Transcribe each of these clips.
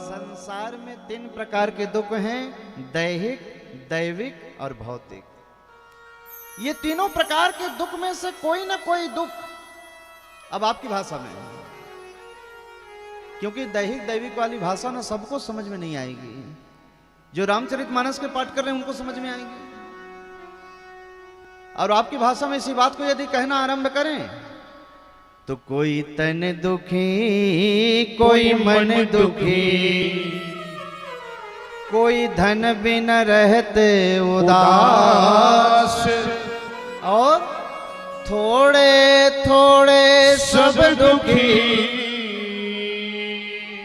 संसार में 3 प्रकार के दुख हैं, दैहिक, दैविक और भौतिक। ये तीनों प्रकार के दुख में से कोई ना कोई दुख अब आपकी भाषा में, क्योंकि दैहिक दैविक वाली भाषा ना सबको समझ में नहीं आएगी। जो रामचरितमानस के पाठ कर रहे हैं उनको समझ में आएंगे, और आपकी भाषा में इसी बात को यदि कहना आरंभ करें तो कोई तन दुखी, कोई मन दुखी, कोई धन बिन रहते उदास, और थोड़े थोड़े सब दुखी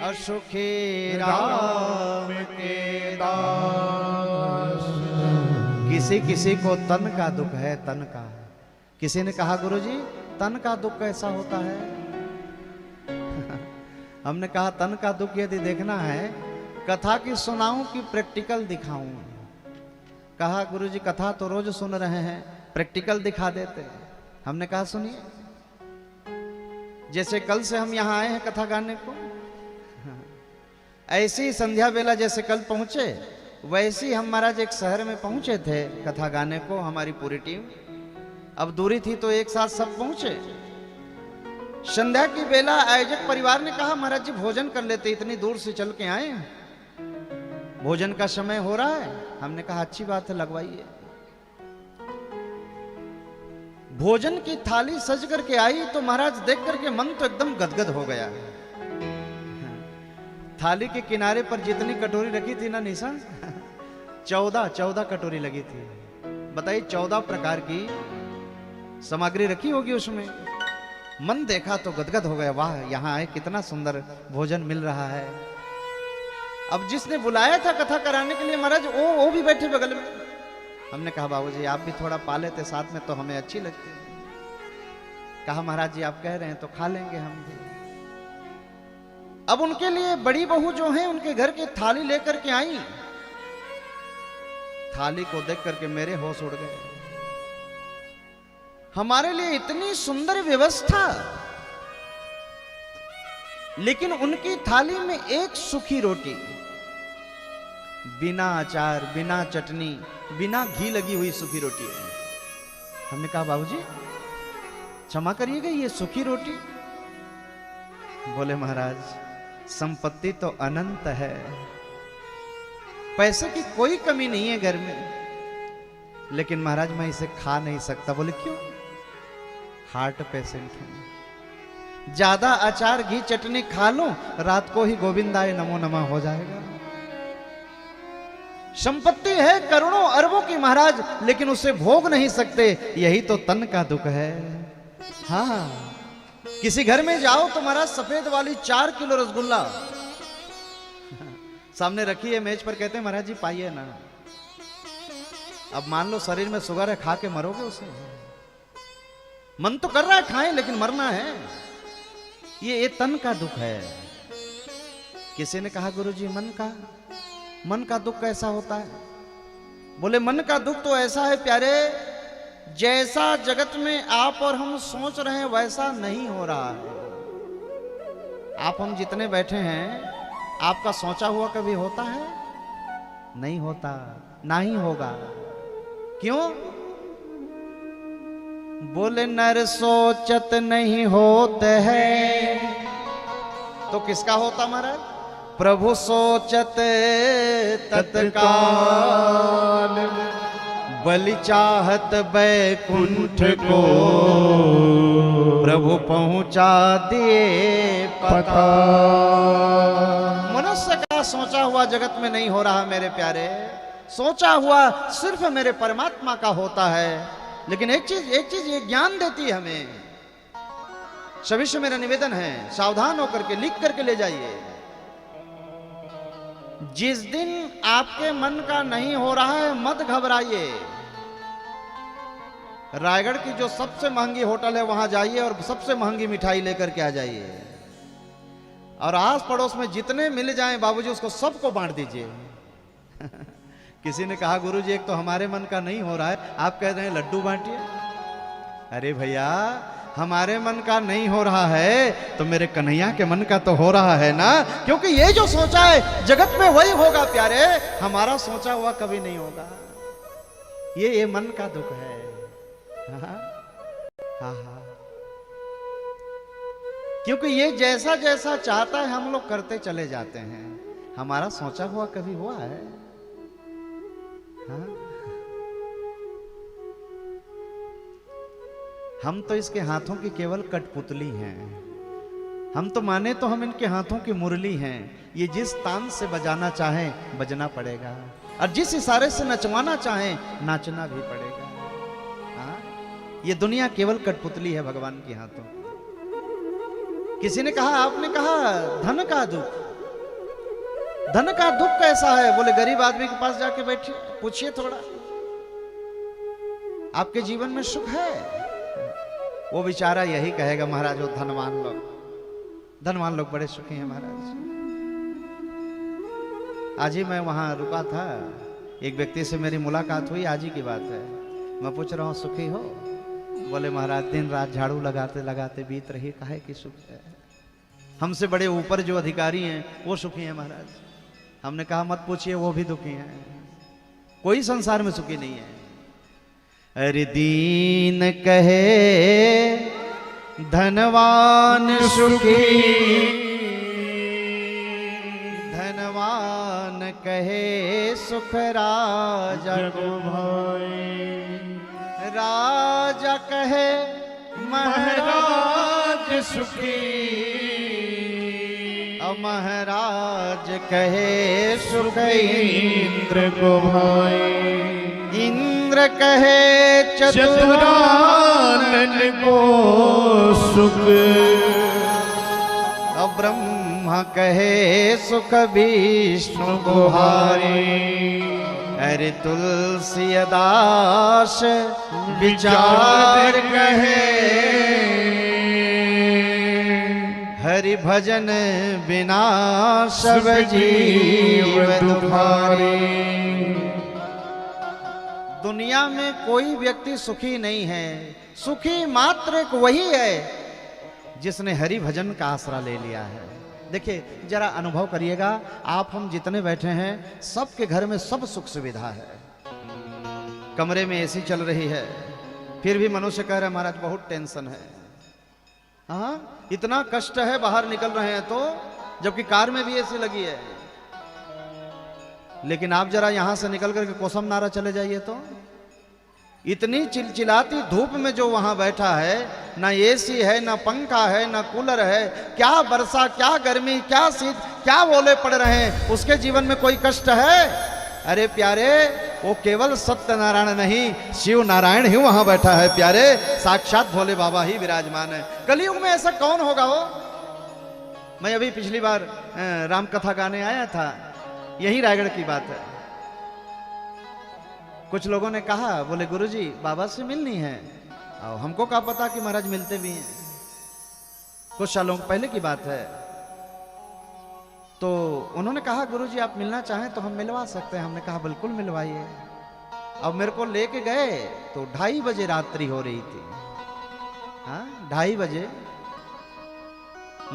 और सुखी राम के दास। किसी किसी को तन का दुख है, तन का। किसी ने कहा गुरुजी तन का दुख कैसा होता है? हमने कहा तन का दुख यदि देखना है कथा की सुनाऊं कि प्रैक्टिकल दिखाऊं? कहा गुरुजी कथा तो रोज सुन रहे हैं, प्रैक्टिकल दिखा देते। हमने कहा सुनिए, जैसे कल से हम यहाँ आए हैं कथा गाने को, ऐसी ही संध्या बेला जैसे कल पहुंचे वैसे ही हम महाराज एक शहर में पहुंचे थे कथा गाने को, हमारी पूरी टीम। अब दूरी थी तो एक साथ सब पहुंचे। संध्या की बेला आयोजक परिवार ने कहा महाराज जी भोजन कर लेते, इतनी दूर से चल के आए, भोजन का समय हो रहा है। हमने कहा अच्छी बात है, लगवाइए। भोजन की थाली सज करके आई तो महाराज देख करके मन तो एकदम गदगद हो गया। थाली के किनारे पर जितनी कटोरी रखी थी ना निशा, 14 कटोरी लगी थी। बताइए 14 प्रकार की सामग्री रखी होगी उसमें। मन देखा तो गदगद हो गया, वाह यहाँ आए कितना सुंदर भोजन मिल रहा है। अब जिसने बुलाया था कथा कराने के लिए महाराज वो भी बैठे बगल में। हमने कहा बाबूजी आप भी थोड़ा पा लेते साथ में तो हमें अच्छी लगती। कहा महाराज जी आप कह रहे हैं तो खा लेंगे हम भी। अब उनके लिए बड़ी बहू जो है उनके घर की थाली लेकर के आई। थाली को देख करके मेरे होश उड़ गए। हमारे लिए इतनी सुंदर व्यवस्था, लेकिन उनकी थाली में एक सूखी रोटी, बिना अचार, बिना चटनी, बिना घी लगी हुई सूखी रोटी है। हमने कहा बाबूजी क्षमा करिएगा ये सूखी रोटी? बोले महाराज संपत्ति तो अनंत है, पैसे की कोई कमी नहीं है घर में, लेकिन महाराज मैं इसे खा नहीं सकता। बोले क्यों? हार्ट पेशेंट हूं, ज्यादा अचार घी चटनी खा लूं रात को ही गोविंदाय नमो नमः हो जाएगा। संपत्ति है करोड़ों अरबों की महाराज, लेकिन उसे भोग नहीं सकते, यही तो तन का दुख है। हाँ किसी घर में जाओ तो महाराज सफेद वाली 4 किलो रसगुल्ला सामने रखी है मेज पर, कहते हैं महाराज जी पाइए ना। अब मान लो शरीर में शुगर है, खा के मरोगे उसे? मन तो कर रहा है खाएं, लेकिन मरना है। ये तन का दुख है। किसी ने कहा गुरुजी मन का दुख कैसा होता है? बोले मन का दुख तो ऐसा है प्यारे, जैसा जगत में आप और हम सोच रहे हैं वैसा नहीं हो रहा है। आप हम जितने बैठे हैं आपका सोचा हुआ कभी होता है? नहीं होता, ना ही होगा। क्यों? बोले नर सोचत नहीं होते हैं तो किसका होता महाराज? प्रभु सोचत तत्काल, बलि चाहत बैकुंठ को, प्रभु पहुंचा दिए पता। मनुष्य का सोचा हुआ जगत में नहीं हो रहा मेरे प्यारे, सोचा हुआ सिर्फ मेरे परमात्मा का होता है। लेकिन एक चीज ये ज्ञान देती है हमें। सभी से मेरा निवेदन है सावधान होकर के लिख करके ले जाइए। जिस दिन आपके मन का नहीं हो रहा है मत घबराइए। रायगढ़ की जो सबसे महंगी होटल है वहां जाइए और सबसे महंगी मिठाई लेकर के आ जाइए, और आस पड़ोस में जितने मिल जाएं बाबूजी उसको सबको बांट दीजिए। किसी ने कहा गुरुजी एक तो हमारे मन का नहीं हो रहा है, आप कह रहे हैं लड्डू बांटिए। अरे भैया हमारे मन का नहीं हो रहा है तो मेरे कन्हैया के मन का तो हो रहा है ना, क्योंकि ये जो सोचा है जगत में वही होगा प्यारे, हमारा सोचा हुआ कभी नहीं होगा। ये मन का दुख है। हाँ हाँ, क्योंकि ये जैसा जैसा चाहता है हम लोग करते चले जाते हैं, हमारा सोचा हुआ कभी हुआ है? हाँ? हम तो इसके हाथों की केवल कठपुतली हैं। हम तो माने तो हम इनके हाथों की मुरली हैं। ये जिस तान से बजाना चाहें बजना पड़ेगा, और जिस इशारे से नचवाना चाहें नाचना भी पड़ेगा। हाँ? ये दुनिया केवल कठपुतली है भगवान के हाथों। किसी ने कहा, आपने कहा धन का दुख, धन का दुख कैसा है? बोले गरीब आदमी के पास जाके बैठिए, पूछिए थोड़ा, आपके जीवन में सुख है? वो बेचारा यही कहेगा, महाराज वो धनवान लोग बड़े सुखी हैं महाराज। आज ही मैं वहां रुका था, एक व्यक्ति से मेरी मुलाकात हुई, आज ही की बात है। मैं पूछ रहा हूँ सुखी हो? बोले महाराज दिन रात झाड़ू लगाते लगाते बीत रही, काहे की सुख है? हमसे बड़े ऊपर जो अधिकारी हैं वो सुखी हैं महाराज। हमने कहा मत पूछिए, वो भी दुखी हैं, कोई संसार में सुखी नहीं है। अरे दीन कहे धनवान सुखी, धनवान कहे सुख राजा को भाई, राजा कहे महाराज सुखी, महाराज कहे सुख इंद्र को भाई, इंद्र कहे चतुरानन को सुख, और ब्रह्मा कहे सुख विष्णु को भाई। अरे तुलसी दास विचार कहे, हरि भजन बिना सब जीव दुखारी। दुनिया में कोई व्यक्ति सुखी नहीं है, सुखी मात्र एक वही है जिसने हरि भजन का आसरा ले लिया है। देखिए जरा अनुभव करिएगा, आप हम जितने बैठे हैं सबके घर में सब सुख सुविधा है, कमरे में एसी चल रही है, फिर भी मनुष्य कह रहा है महाराज बहुत टेंशन है। हाँ, इतना कष्ट है, बाहर निकल रहे हैं तो, जबकि कार में भी एसी लगी है। लेकिन आप जरा यहां से निकल करके कोसम नारा चले जाइए तो इतनी चिलचिलाती धूप में जो वहां बैठा है, ना एसी है, ना पंखा है, ना कूलर है, क्या वर्षा, क्या गर्मी, क्या शीत, क्या ओले पड़ रहे हैं, उसके जीवन में कोई कष्ट है? अरे प्यारे, वो केवल सत्यनारायण नहीं, शिव नारायण ही वहां बैठा है प्यारे, साक्षात भोले बाबा ही विराजमान है। कलयुग में ऐसा कौन होगा हो? मैं अभी पिछली बार राम कथा गाने आया था, यही रायगढ़ की बात है। कुछ लोगों ने कहा, बोले गुरुजी बाबा से मिलनी है। और हमको क्या पता कि महाराज मिलते भी हैं, कुछ सालों पहले की बात है। तो उन्होंने कहा गुरुजी आप मिलना चाहें तो हम मिलवा सकते हैं। हमने कहा बिल्कुल मिलवाइए। अब मेरे को लेके गए तो 2:30 बजे रात्रि हो रही थी। हाँ, 2:30 बजे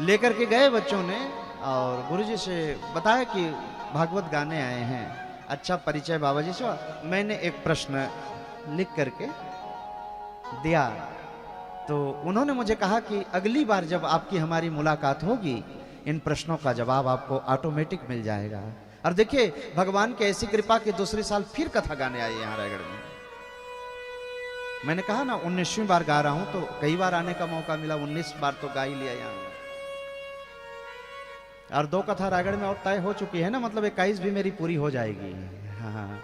लेकर के गए बच्चों ने, और गुरुजी से बताया कि भागवत गाने आए हैं। अच्छा परिचय बाबा जी से। मैंने एक प्रश्न लिख करके दिया, तो उन्होंने मुझे कहा कि अगली बार जब आपकी हमारी मुलाकात होगी, इन प्रश्नों का जवाब आपको ऑटोमेटिक मिल जाएगा। और देखिए भगवान की ऐसी कृपा कि दूसरी साल फिर कथा गाने आई यहाँ रायगढ़ में। मैंने कहा ना 19वीं बार गा रहा हूं, तो कई बार आने का मौका मिला, 19 बार तो गा ही लिया यहाँ। और 2 कथा रायगढ़ में और तय हो चुकी है ना, मतलब 21 भी मेरी पूरी हो जाएगी। हाँ,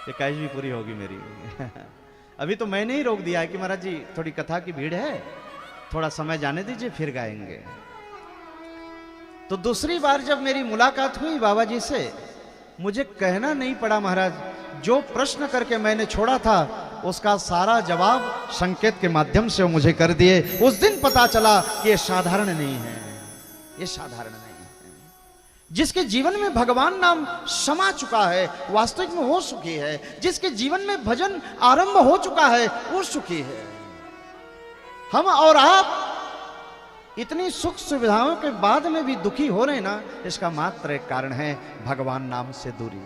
21 भी पूरी होगी मेरी। अभी तो मैंने ही रोक दिया है कि महाराज जी थोड़ी कथा की भीड़ है, थोड़ा समय जाने दीजिए फिर गाएंगे। तो दूसरी बार जब मेरी मुलाकात हुई बाबा जी से, मुझे कहना नहीं पड़ा महाराज, जो प्रश्न करके मैंने छोड़ा था उसका सारा जवाब संकेत के माध्यम से वो मुझे कर दिए। उस दिन पता चला कि ये साधारण नहीं है, ये साधारण नहीं है। जिसके जीवन में भगवान नाम समा चुका है वास्तविक में वो सुखी है। जिसके जीवन में भजन आरंभ हो चुका है वो सुखी है। हम और आप इतनी सुख सुविधाओं के बाद में भी दुखी हो रहे ना, इसका मात्र एक कारण है भगवान नाम से दूरी,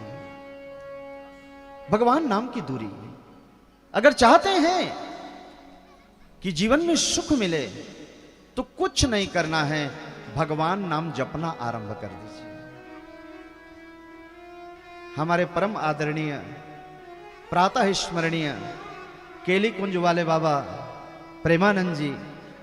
भगवान नाम की दूरी। अगर चाहते हैं कि जीवन में सुख मिले तो कुछ नहीं करना है, भगवान नाम जपना आरंभ कर दीजिए। हमारे परम आदरणीय प्रातः स्मरणीय केली कुंज वाले बाबा प्रेमानंद जी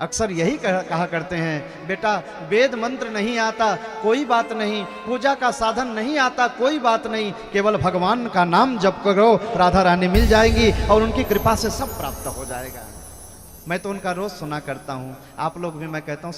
अक्सर यही कहा करते हैं, बेटा वेद मंत्र नहीं आता कोई बात नहीं, पूजा का साधन नहीं आता कोई बात नहीं, केवल भगवान का नाम जप करो, राधा रानी मिल जाएंगी और उनकी कृपा से सब प्राप्त हो जाएगा। मैं तो उनका रोज सुना करता हूं, आप लोग भी मैं कहता हूं